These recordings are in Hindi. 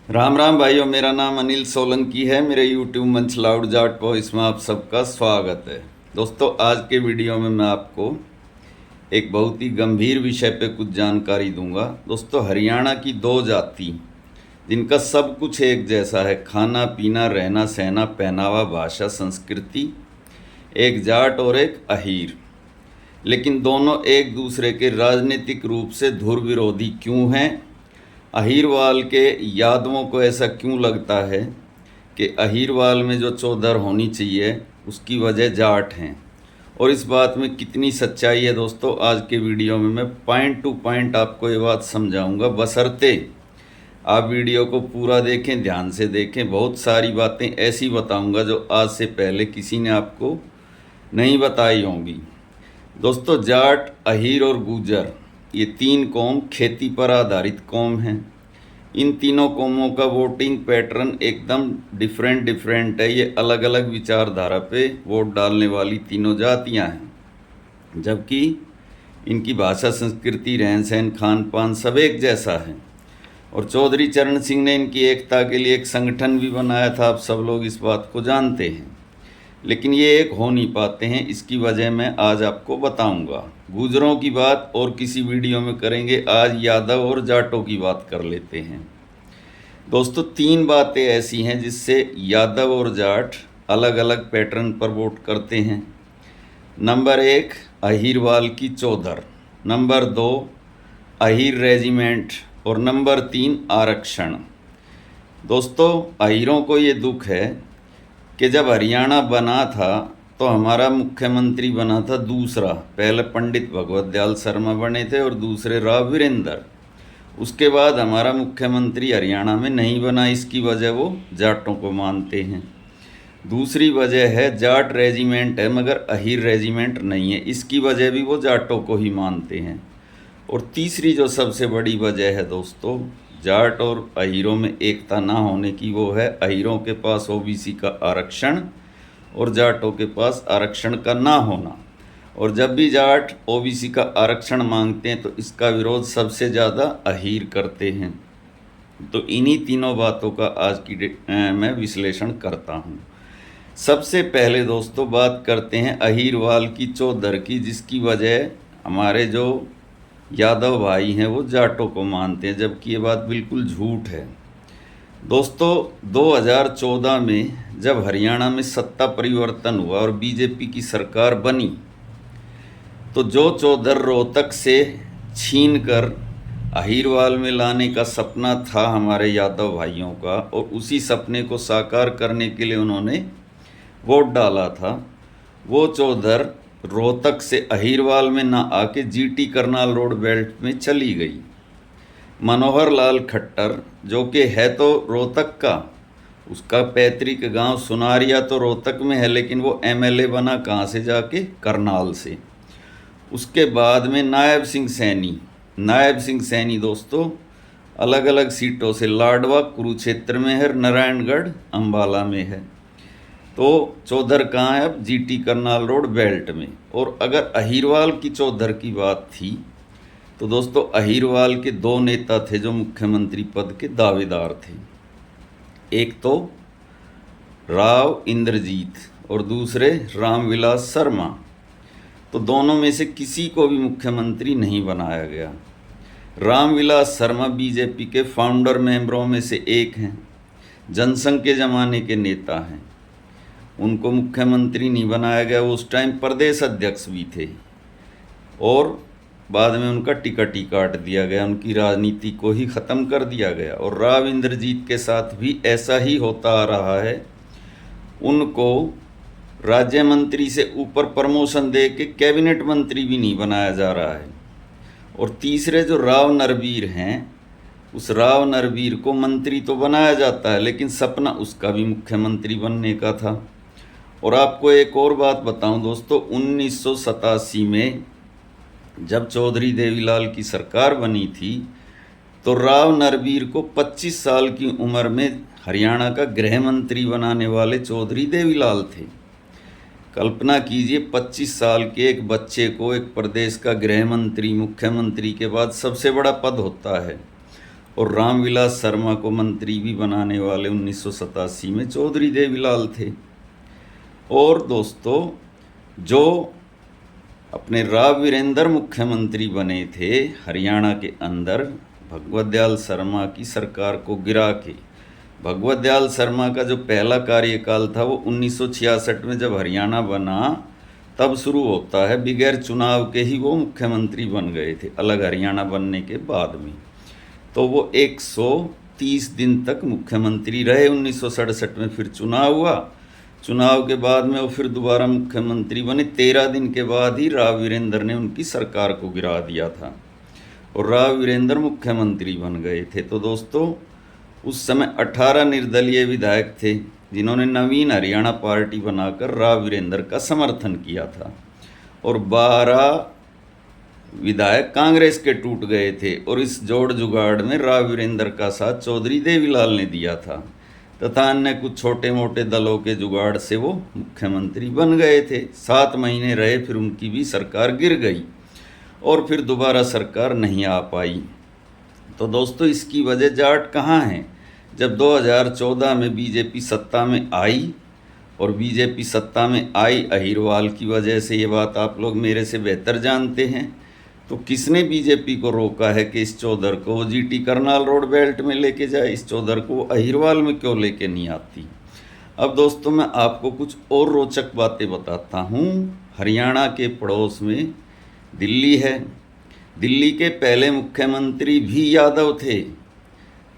राम राम भाइयों, मेरा नाम अनिल सोलंकी है। मेरे यूट्यूब मंच लाउड जाट वॉइस में आप सबका स्वागत है। दोस्तों, आज के वीडियो में मैं आपको एक बहुत ही गंभीर विषय पे कुछ जानकारी दूंगा। दोस्तों, हरियाणा की दो जाति जिनका सब कुछ एक जैसा है, खाना पीना रहना सहना पहनावा भाषा संस्कृति, एक जाट और एक अहीर, लेकिन दोनों एक दूसरे के राजनीतिक रूप से धुर विरोधी क्यों हैं? अहीरवाल के यादवों को ऐसा क्यों लगता है कि अहीरवाल में जो चौधर होनी चाहिए उसकी वजह जाट हैं, और इस बात में कितनी सच्चाई है? दोस्तों, आज के वीडियो में मैं पॉइंट टू पॉइंट आपको ये बात समझाऊंगा, बशर्ते आप वीडियो को पूरा देखें, ध्यान से देखें। बहुत सारी बातें ऐसी बताऊंगा जो आज से पहले किसी ने आपको नहीं बताई होंगी। दोस्तों, जाट, अहीर और गुर्जर, ये तीन कौम खेती पर आधारित कौम हैं। इन तीनों कौमों का वोटिंग पैटर्न एकदम डिफरेंट है। ये अलग अलग विचारधारा पे वोट डालने वाली तीनों जातियां हैं, जबकि इनकी भाषा संस्कृति रहन सहन खान पान सब एक जैसा है। और चौधरी चरण सिंह ने इनकी एकता के लिए एक संगठन भी बनाया था, आप सब लोग इस बात को जानते हैं। लेकिन ये एक हो नहीं पाते हैं, इसकी वजह मैं आज आपको बताऊंगा। गुजरों की बात और किसी वीडियो में करेंगे, आज यादव और जाटों की बात कर लेते हैं। दोस्तों, तीन बातें ऐसी हैं जिससे यादव और जाट अलग अलग पैटर्न पर वोट करते हैं। नंबर एक, अहीरवाल की चौधर। नंबर दो, अहीर रेजिमेंट। और नंबर तीन, आरक्षण। दोस्तों, अहीरों को ये दुख है कि जब हरियाणा बना था तो हमारा मुख्यमंत्री बना था दूसरा। पहले पंडित भगवत दयाल शर्मा बने थे और दूसरे राव वीरेंद्र। उसके बाद हमारा मुख्यमंत्री हरियाणा में नहीं बना, इसकी वजह वो जाटों को मानते हैं। दूसरी वजह है जाट रेजिमेंट है मगर अहीर रेजिमेंट नहीं है, इसकी वजह भी वो जाटों को ही मानते हैं। और तीसरी जो सबसे बड़ी वजह है दोस्तों, जाट और अहीरों में एकता ना होने की, वो है अहीरों के पास ओबीसी का आरक्षण और जाटों के पास आरक्षण का ना होना। और जब भी जाट ओबीसी का आरक्षण मांगते हैं तो इसका विरोध सबसे ज़्यादा अहीर करते हैं। तो इन्हीं तीनों बातों का आज की मैं विश्लेषण करता हूँ। सबसे पहले दोस्तों बात करते हैं अहीरवाल की चौधर की, जिसकी वजह हमारे जो यादव भाई हैं वो जाटों को मानते हैं, जबकि ये बात बिल्कुल झूठ है। दोस्तों, 2014 में जब हरियाणा में सत्ता परिवर्तन हुआ और बीजेपी की सरकार बनी, तो जो चौधर रोहतक से छीन कर अहीरवाल में लाने का सपना था हमारे यादव भाइयों का, और उसी सपने को साकार करने के लिए उन्होंने वोट डाला था, वो चौधर रोहतक से अहीरवाल में ना आके जीटी करनाल रोड बेल्ट में चली गई। मनोहर लाल खट्टर, जो कि है तो रोहतक का, उसका पैतृक गांव सुनारिया तो रोहतक में है, लेकिन वो एमएलए बना कहाँ से? जाके करनाल से। उसके बाद में नायब सिंह सैनी दोस्तों अलग अलग सीटों से, लाडवा कुरुक्षेत्र में है, नारायणगढ़ अंबाला में है। तो चौधर कहाँ है अब? जीटी करनाल रोड बेल्ट में। और अगर अहीरवाल की चौधर की बात थी तो दोस्तों अहीरवाल के दो नेता थे जो मुख्यमंत्री पद के दावेदार थे। एक तो राव इंद्रजीत और दूसरे रामविलास शर्मा। तो दोनों में से किसी को भी मुख्यमंत्री नहीं बनाया गया। रामविलास शर्मा बीजेपी के फाउंडर मेंबरों में से एक हैं, जनसंघ के ज़माने के नेता हैं। उनको मुख्यमंत्री नहीं बनाया गया, वो उस टाइम प्रदेश अध्यक्ष भी थे, और बाद में उनका टिकट ही काट दिया गया, उनकी राजनीति को ही ख़त्म कर दिया गया। और राव इंद्रजीत के साथ भी ऐसा ही होता आ रहा है, उनको राज्य मंत्री से ऊपर प्रमोशन दे के कैबिनेट मंत्री भी नहीं बनाया जा रहा है। और तीसरे जो राव नरवीर हैं, उस राव नरवीर को मंत्री तो बनाया जाता है, लेकिन सपना उसका भी मुख्यमंत्री बनने का था। और आपको एक और बात बताऊं दोस्तों, 1987 में जब चौधरी देवीलाल की सरकार बनी थी तो राव नरवीर को 25 साल की उम्र में हरियाणा का गृह मंत्री बनाने वाले चौधरी देवीलाल थे। कल्पना कीजिए, 25 साल के एक बच्चे को एक प्रदेश का गृह मंत्री, मुख्यमंत्री के बाद सबसे बड़ा पद होता है, और रामविलास शर्मा को मंत्री भी बनाने वाले 1987 में चौधरी देवीलाल थे। और दोस्तों जो अपने राव वीरेंद्र मुख्यमंत्री बने थे हरियाणा के अंदर भगवत दयाल शर्मा की सरकार को गिरा के, भगवत दयाल शर्मा का जो पहला कार्यकाल था वो 1966 में जब हरियाणा बना तब शुरू होता है, बगैर चुनाव के ही वो मुख्यमंत्री बन गए थे अलग हरियाणा बनने के बाद में। तो वो 130 दिन तक मुख्यमंत्री रहे। 1967 में फिर चुनाव हुआ, चुनाव के बाद में वो फिर दोबारा मुख्यमंत्री बने। 13 दिन के बाद ही राव वीरेंद्र ने उनकी सरकार को गिरा दिया था और राव वीरेंद्र मुख्यमंत्री बन गए थे। तो दोस्तों उस समय 18 निर्दलीय विधायक थे जिन्होंने नवीन हरियाणा पार्टी बनाकर राव वीरेंद्र का समर्थन किया था और 12 विधायक कांग्रेस के टूट गए थे। और इस जोड़ जुगाड़ में राव वीरेंद्र का साथ चौधरी देवीलाल ने दिया था तथा अन्य कुछ छोटे मोटे दलों के जुगाड़ से वो मुख्यमंत्री बन गए थे। 7 महीने रहे, फिर उनकी भी सरकार गिर गई और फिर दोबारा सरकार नहीं आ पाई। तो दोस्तों इसकी वजह जाट कहाँ है? जब 2014 में बीजेपी सत्ता में आई और बीजेपी सत्ता में आई अहिरवाल की वजह से, ये बात आप लोग मेरे से बेहतर जानते हैं। तो किसने बीजेपी को रोका है कि इस चौधर को जीटी करनाल रोड बेल्ट में लेके जाए, इस चौधर को अहिरवाल में क्यों लेके नहीं आती? अब दोस्तों मैं आपको कुछ और रोचक बातें बताता हूँ। हरियाणा के पड़ोस में दिल्ली है। दिल्ली के पहले मुख्यमंत्री भी यादव थे,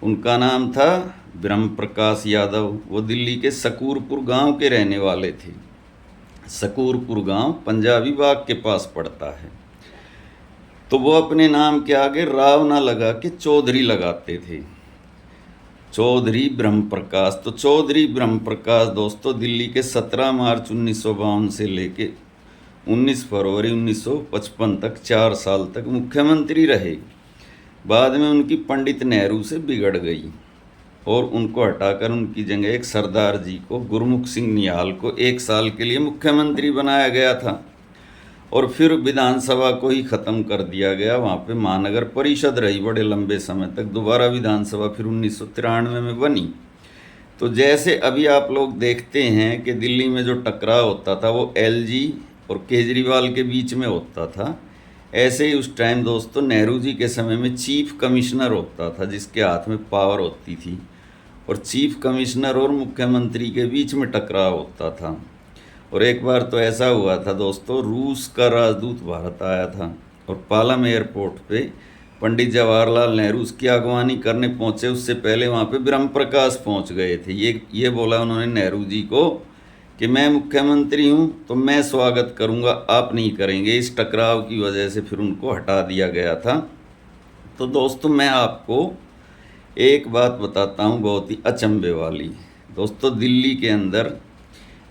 उनका नाम था ब्रह्म प्रकाश यादव। वो दिल्ली के सकूरपुर गांव के रहने वाले थे। सकूरपुर गांव पंजाबी बाग के पास पड़ता है। तो वो अपने नाम के आगे राव ना लगा के चौधरी लगाते थे, चौधरी ब्रह्म प्रकाश। तो चौधरी ब्रह्म प्रकाश दोस्तों दिल्ली के 17 मार्च 1952 से लेके 19 फरवरी 1955 तक 4 साल तक मुख्यमंत्री रहे। बाद में उनकी पंडित नेहरू से बिगड़ गई और उनको हटाकर उनकी जगह एक सरदार जी को, गुरमुख सिंह निहाल को 1 साल के लिए मुख्यमंत्री बनाया गया था और फिर विधानसभा को ही ख़त्म कर दिया गया। वहाँ पे महानगर परिषद रही बड़े लंबे समय तक। दोबारा विधानसभा फिर 1993 में बनी। तो जैसे अभी आप लोग देखते हैं कि दिल्ली में जो टकराव होता था वो एलजी और केजरीवाल के बीच में होता था, ऐसे ही उस टाइम दोस्तों नेहरू जी के समय में चीफ कमिश्नर होता था जिसके हाथ में पावर होती थी और चीफ कमिश्नर और मुख्यमंत्री के बीच में टकराव होता था। और एक बार तो ऐसा हुआ था दोस्तों, रूस का राजदूत भारत आया था और पालम एयरपोर्ट पे पंडित जवाहरलाल नेहरू उसकी अगवानी करने पहुंचे। उससे पहले वहाँ पे ब्रह्म प्रकाश पहुँच गए थे। ये बोला उन्होंने नेहरू जी को कि मैं मुख्यमंत्री हूँ तो मैं स्वागत करूँगा, आप नहीं करेंगे। इस टकराव की वजह से फिर उनको हटा दिया गया था। तो दोस्तों मैं आपको एक बात बताता हूँ बहुत ही अचंभे वाली। दोस्तों दिल्ली के अंदर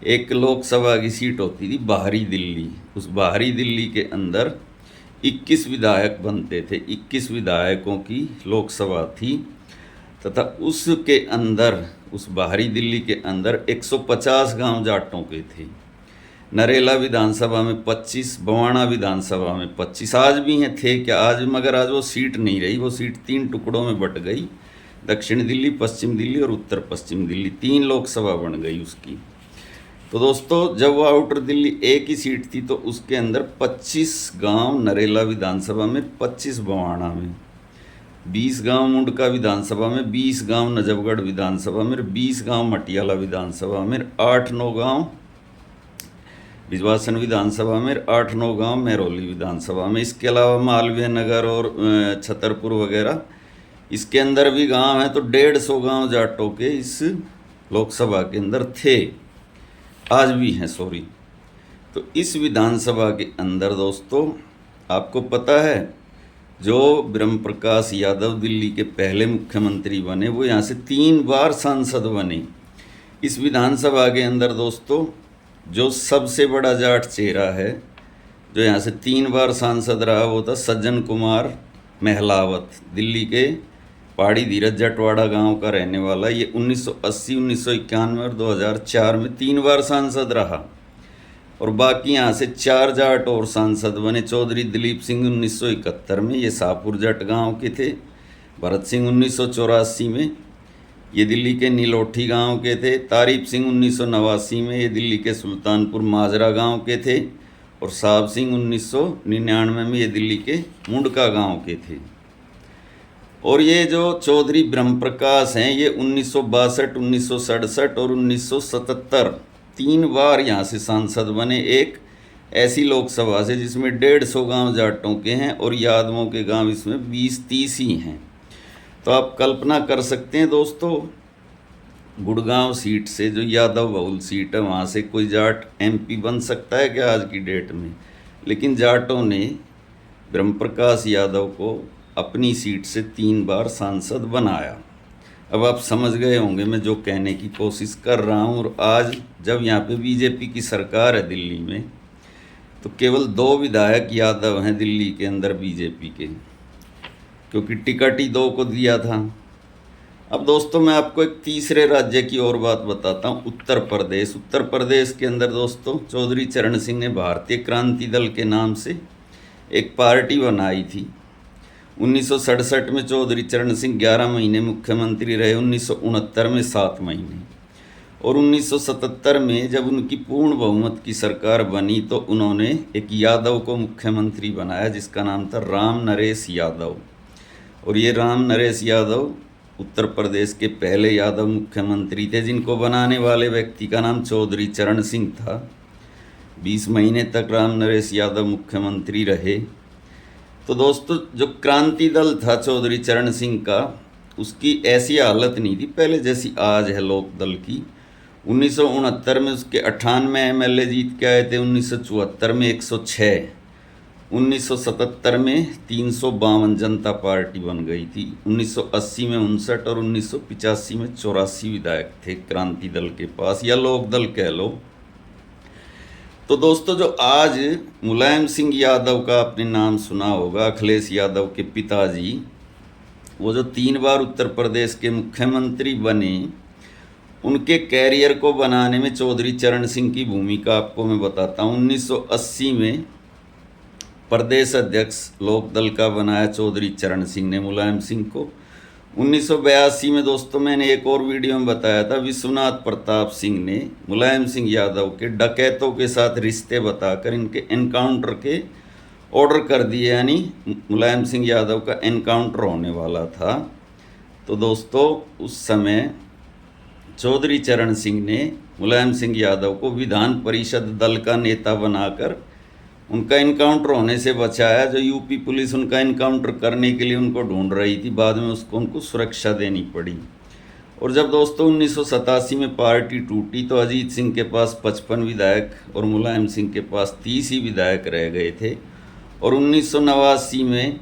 एक लोकसभा की सीट होती थी बाहरी दिल्ली। उस बाहरी दिल्ली के अंदर 21 विधायक बनते थे, 21 विधायकों की लोकसभा थी तथा उसके अंदर, उस बाहरी दिल्ली के अंदर 150 गांव जाटों के थे। नरेला विधानसभा में 25, बवाना विधानसभा में 25 आज भी हैं, थे क्या आज, मगर आज वो सीट नहीं रही। वो सीट 3 टुकड़ों में बट गई, दक्षिण दिल्ली, पश्चिम दिल्ली और उत्तर पश्चिम दिल्ली, 3 लोकसभा बन गई उसकी। तो दोस्तों जब वो आउटर दिल्ली एक ही सीट थी तो उसके अंदर 25 गांव नरेला विधानसभा में, 25 बवाना में, 20 गांव मुंडका विधानसभा में, 20 गांव नजफगढ़ विधानसभा में, 20 गांव मटियाला विधानसभा में, 8-9 गांव बिजवासन विधानसभा में, 8-9 गांव महरौली विधानसभा में। इसके अलावा मालवीय नगर और छतरपुर वगैरह इसके अंदर भी गांव हैं। तो 150 गांव जाटों के इस लोकसभा के अंदर थे, आज भी हैं, सॉरी। तो इस विधानसभा के अंदर दोस्तों आपको पता है जो ब्रह्म प्रकाश यादव दिल्ली के पहले मुख्यमंत्री बने, वो यहाँ से 3 बार सांसद बने। इस विधानसभा के अंदर दोस्तों जो सबसे बड़ा जाट चेहरा है जो यहाँ से 3 बार सांसद रहा वो था सज्जन कुमार महलावत, दिल्ली के पहाड़ी धीरज जटवाड़ा गांव का रहने वाला। ये 1980, 1991 और 2004 में 3 बार सांसद रहा। और बाकी यहाँ से 4 जाट और सांसद बने। चौधरी दिलीप सिंह 1971 में, ये शाहपुर जट गांव के थे। भरत सिंह 1984 में ये दिल्ली के नीलोठी गांव के थे। तारीफ सिंह 1989 में ये दिल्ली के सुल्तानपुर माजरा गांव के थे। और साहब सिंह 1999 में ये दिल्ली के मुंडका गांव के थे। और ये जो चौधरी ब्रह्म प्रकाश हैं ये 1962, 1967 और 1977 3 बार यहाँ से सांसद बने। एक ऐसी लोकसभा से जिसमें 150 गांव जाटों के हैं और यादवों के गांव इसमें 20-30 ही हैं। तो आप कल्पना कर सकते हैं दोस्तों, गुड़गांव सीट से जो यादव बहुल सीट है वहाँ से कोई जाट MP बन सकता है क्या आज की डेट में? लेकिन जाटों ने ब्रह्म प्रकाश यादव को अपनी सीट से 3 बार सांसद बनाया। अब आप समझ गए होंगे मैं जो कहने की कोशिश कर रहा हूँ। और आज जब यहाँ पे BJP की सरकार है दिल्ली में, तो केवल 2 विधायक यादव हैं दिल्ली के अंदर BJP के, क्योंकि टिकट ही 2 को दिया था। अब दोस्तों मैं आपको एक तीसरे राज्य की और बात बताता हूँ, उत्तर प्रदेश। उत्तर प्रदेश के अंदर दोस्तों चौधरी चरण सिंह ने भारतीय क्रांति दल के नाम से एक पार्टी बनाई थी। 1967 में चौधरी चरण सिंह 11 महीने मुख्यमंत्री रहे, 1969 में 7 महीने, और 1977 में जब उनकी पूर्ण बहुमत की सरकार बनी तो उन्होंने एक यादव को मुख्यमंत्री बनाया जिसका नाम था राम नरेश यादव। और ये राम नरेश यादव उत्तर प्रदेश के पहले यादव मुख्यमंत्री थे जिनको बनाने वाले व्यक्ति का नाम चौधरी चरण सिंह था। 20 महीने तक राम नरेश यादव मुख्यमंत्री रहे। तो दोस्तों जो क्रांति दल था चौधरी चरण सिंह का, उसकी ऐसी हालत नहीं थी पहले जैसी आज है लोक दल की। 1969 में उसके 98 MLA जीत के आए थे, 1974 में 106, 1977 में 352 जनता पार्टी बन गई थी, 1980 में 59 और 1985 में 84 विधायक थे क्रांति दल के पास, या लोक दल कह लो। तो दोस्तों जो आज मुलायम सिंह यादव का आपने नाम सुना होगा, अखिलेश यादव के पिताजी, वो जो 3 बार उत्तर प्रदेश के मुख्यमंत्री बने, उनके कैरियर को बनाने में चौधरी चरण सिंह की भूमिका आपको मैं बताता हूँ। 1980 में प्रदेश अध्यक्ष लोक दल का बनाया चौधरी चरण सिंह ने मुलायम सिंह को। 1982 में दोस्तों मैंने एक और वीडियो में बताया था, विश्वनाथ प्रताप सिंह ने मुलायम सिंह यादव के डकैतों के साथ रिश्ते बताकर इनके एनकाउंटर के ऑर्डर कर दिए, यानी मुलायम सिंह यादव का एनकाउंटर होने वाला था। तो दोस्तों उस समय चौधरी चरण सिंह ने मुलायम सिंह यादव को विधान परिषद दल का नेता बनाकर उनका इनकाउंटर होने से बचाया। जो यूपी पुलिस उनका इनकाउंटर करने के लिए उनको ढूंढ रही थी, बाद में उसको उनको सुरक्षा देनी पड़ी। और जब दोस्तों 1987 में पार्टी टूटी तो अजीत सिंह के पास 55 विधायक और मुलायम सिंह के पास 30 ही विधायक रह गए थे। और 1989 में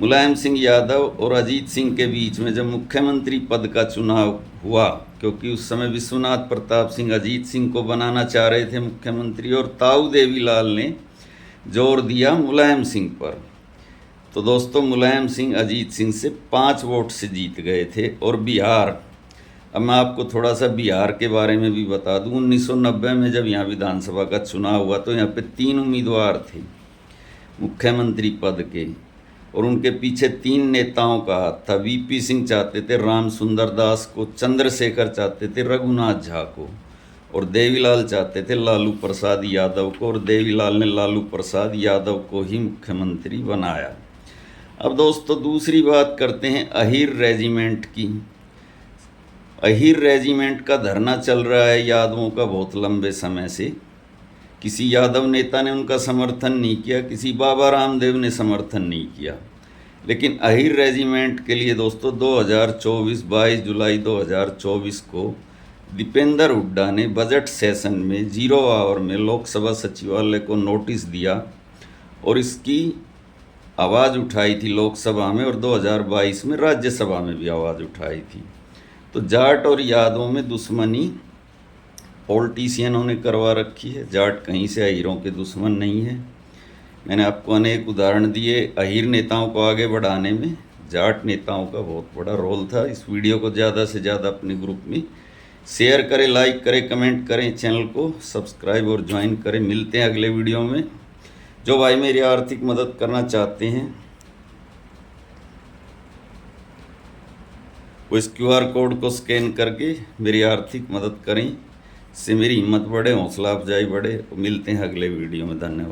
मुलायम सिंह यादव और अजीत सिंह के बीच में जब मुख्यमंत्री पद का चुनाव हुआ, क्योंकि उस समय विश्वनाथ प्रताप सिंह अजीत सिंह को बनाना चाह रहे थे मुख्यमंत्री और ताऊ देवीलाल ने जोर दिया मुलायम सिंह पर, तो दोस्तों मुलायम सिंह अजीत सिंह से 5 वोट से जीत गए थे। और बिहार, अब मैं आपको थोड़ा सा बिहार के बारे में भी बता दूं। 1990 में जब यहाँ विधानसभा का चुनाव हुआ तो यहाँ पे 3 उम्मीदवार थे मुख्यमंत्री पद के, और उनके पीछे 3 नेताओं का हाथ था। VP सिंह चाहते थे राम सुंदर दास को, चंद्रशेखर चाहते थे रघुनाथ झा को, और देवीलाल चाहते थे लालू प्रसाद यादव को, और देवीलाल ने लालू प्रसाद यादव को ही मुख्यमंत्री बनाया। अब दोस्तों दूसरी बात करते हैं अहीर रेजिमेंट की। अहीर रेजिमेंट का धरना चल रहा है यादवों का बहुत लंबे समय से। किसी यादव नेता ने उनका समर्थन नहीं किया, किसी बाबा रामदेव ने समर्थन नहीं किया, लेकिन अहीर रेजिमेंट के लिए दोस्तों 2024 22 जुलाई 2024 को दीपेंद्र हुड्डा ने बजट सेशन में 0 आवर में लोकसभा सचिवालय को नोटिस दिया और इसकी आवाज़ उठाई थी लोकसभा में, और 2022 में राज्यसभा में भी आवाज़ उठाई थी। तो जाट और यादवों में दुश्मनी पॉलिटिशियनों ने करवा रखी है। जाट कहीं से अहीरों के दुश्मन नहीं है। मैंने आपको अनेक उदाहरण दिए। अहीर नेताओं को आगे बढ़ाने में जाट नेताओं का बहुत बड़ा रोल था। इस वीडियो को ज़्यादा से ज़्यादा अपने ग्रुप में शेयर करें, लाइक करें, कमेंट करें, चैनल को सब्सक्राइब और ज्वाइन करें। मिलते हैं अगले वीडियो में। जो भाई मेरी आर्थिक मदद करना चाहते हैं वो इस QR कोड को स्कैन करके मेरी आर्थिक मदद करें, इससे मेरी हिम्मत बढ़े, हौसला अफजाई बढ़े। मिलते हैं अगले वीडियो में। धन्यवाद।